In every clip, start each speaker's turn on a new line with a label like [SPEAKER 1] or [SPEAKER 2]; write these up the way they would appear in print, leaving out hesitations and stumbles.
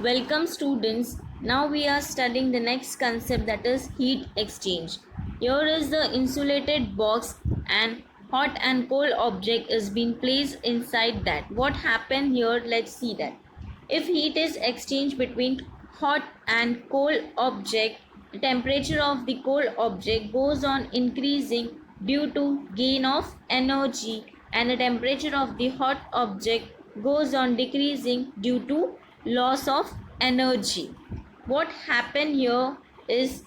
[SPEAKER 1] Welcome students. Now we are studying the next concept, that is heat exchange. Here is the insulated box and hot and cold object is being placed inside that. What happened here? Let's see that. If heat is exchanged between hot and cold object, the temperature of the cold object goes on increasing due to gain of energy, and the temperature of the hot object goes on decreasing due to loss of energy. What happened here is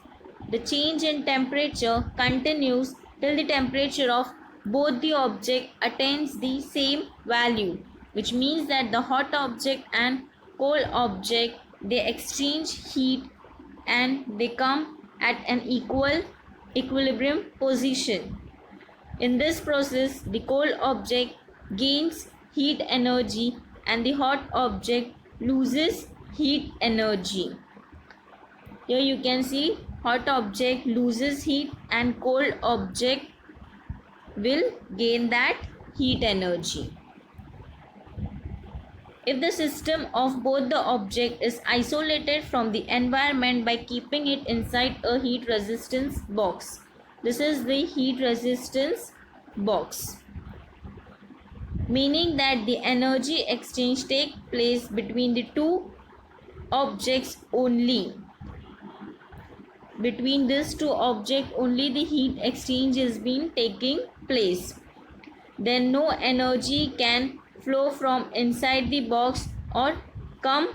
[SPEAKER 1] the change in temperature continues till the temperature of both the object attains the same value, which means that the hot object and cold object, they exchange heat and they come at an equilibrium position. In this process, the cold object gains heat energy and the hot object loses heat energy. Here you can see hot object loses heat and cold object will gain that heat energy. If the system of both the object is isolated from the environment by keeping it inside a heat resistance box. This is the heat resistance box, meaning that the energy exchange takes place between the two objects only. Between these two objects only the heat exchange is being taking place. Then no energy can flow from inside the box or come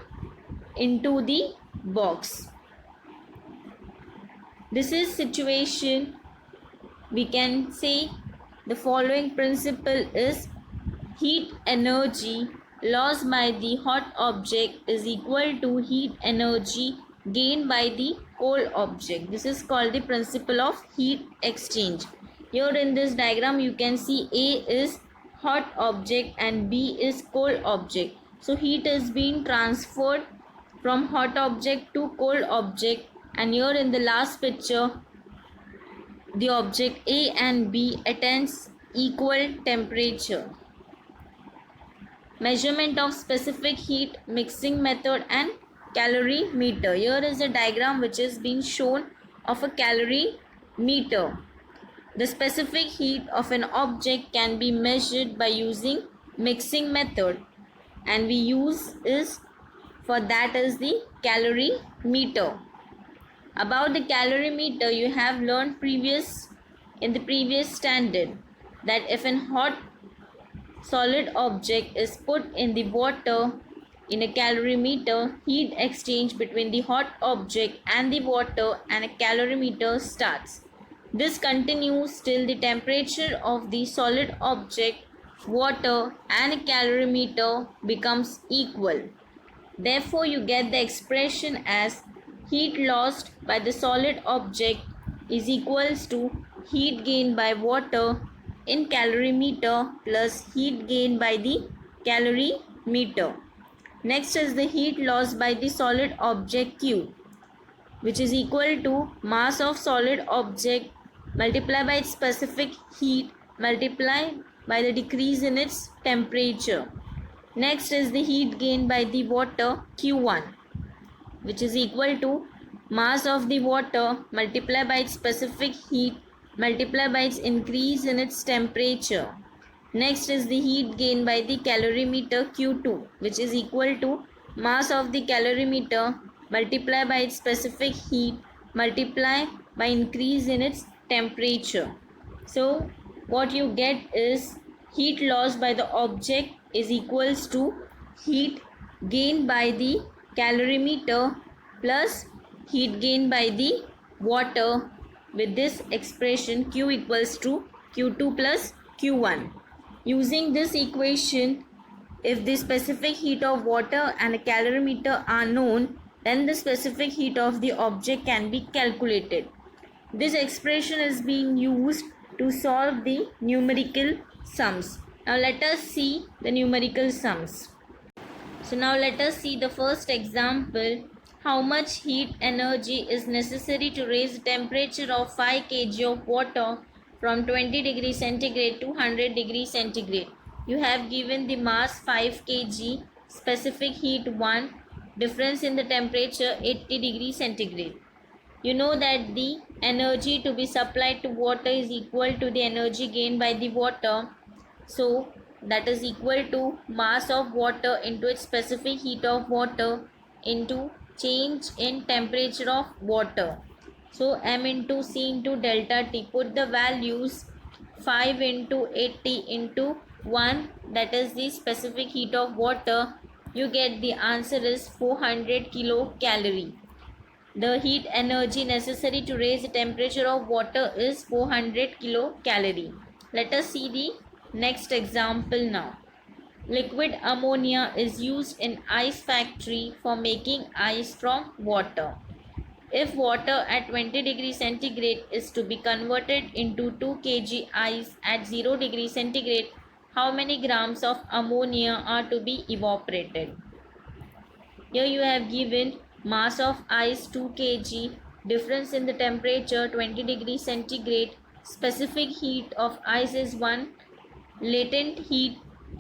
[SPEAKER 1] into the box. This is situation. We can say the following principle is heat energy lost by the hot object is equal to heat energy gained by the cold object. This is called the principle of heat exchange. Here in this diagram you can see A is hot object and B is cold object. So heat is being transferred from hot object to cold object, and here in the last picture the object A and B attains equal temperature. Measurement of specific heat, mixing method and calorimeter. Here is a diagram which is being shown of a calorimeter. The specific heat of an object can be measured by using mixing method, and we use is for that is the calorimeter. About the calorimeter, you have learned in the previous standard that if an hot solid object is put in the water in a calorimeter, heat exchange between the hot object and the water and a calorimeter starts. This continues till the temperature of the solid object, water and a calorimeter becomes equal. Therefore, you get the expression as heat lost by the solid object is equals to heat gained by water in calorimeter plus heat gained by the calorimeter. Next is the heat lost by the solid object Q, which is equal to mass of solid object multiplied by its specific heat multiplied by the decrease in its temperature. Next is the heat gained by the water Q1, which is equal to mass of the water multiplied by its specific heat multiplied by its increase in its temperature. Next is the heat gained by the calorimeter Q2, which is equal to mass of the calorimeter multiplied by its specific heat multiplied by increase in its temperature. So what you get is heat lost by the object is equals to heat gained by the calorimeter plus heat gained by the water. With this expression Q equals to Q2 plus Q1. Using this equation, if the specific heat of water and a calorimeter are known, then the specific heat of the object can be calculated. This expression is being used to solve the numerical sums. Now let us see the numerical sums. So now let us see the first example. How much heat energy is necessary to raise the temperature of 5 kg of water from 20 degrees centigrade to 100 degrees centigrade? You have given the mass 5 kg, specific heat 1, difference in the temperature 80 degrees centigrade. You know that the energy to be supplied to water is equal to the energy gained by the water. So that is equal to mass of water into its specific heat of water into change in temperature of water. So m into c into delta t. Put the values 5 into 80 into 1, that is the specific heat of water. You get the answer is 400 kilocalorie. The heat energy necessary to raise the temperature of water is 400 kilocalorie. Let us see the next example now. Liquid ammonia is used in ice factory for making ice from water. If water at 20 degrees centigrade is to be converted into 2 kg ice at 0 degrees centigrade, how many grams of ammonia are to be evaporated? Here you have given mass of ice 2 kg, difference in the temperature 20 degrees centigrade, specific heat of ice is 1, latent heat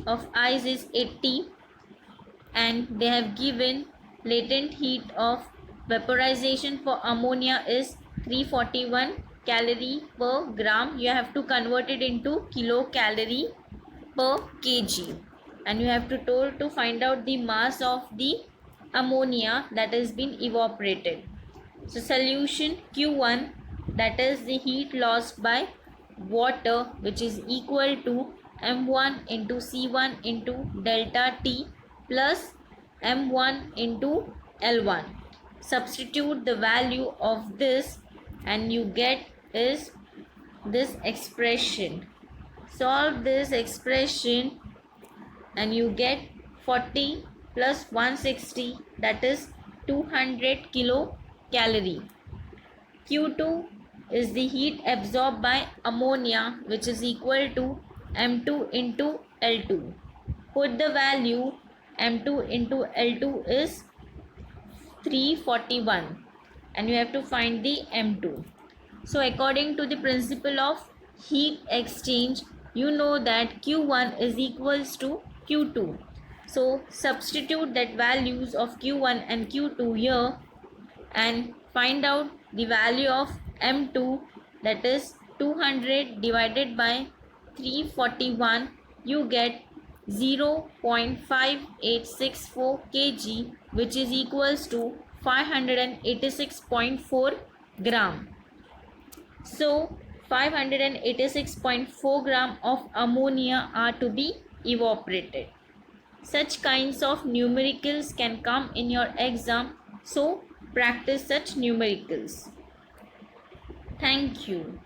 [SPEAKER 1] of ice is 80, and they have given latent heat of vaporization for ammonia is 341 calorie per gram. You have to convert it into kilocalorie per kg, and you have to told to find out the mass of the ammonia that has been evaporated. So solution Q1, that is the heat lost by water, which is equal to M1 into C1 into delta T plus M1 into L1. Substitute the value of this and you get is this expression. Solve this expression and you get 40 plus 160, that is 200 kilocalorie. Q2 is the heat absorbed by ammonia, which is equal to M2 into L2. Put the value M2 into L2 is 341 and you have to find the M2. So according to the principle of heat exchange, you know that Q1 is equals to Q2. So substitute that values of Q1 and Q2 here and find out the value of M2, that is 200 divided by 341. You get 0.5864 kg, which is equals to 586.4 gram. So 586.4 gram of ammonia are to be evaporated. Such kinds of numericals can come in your exam, so practice such numericals. Thank you.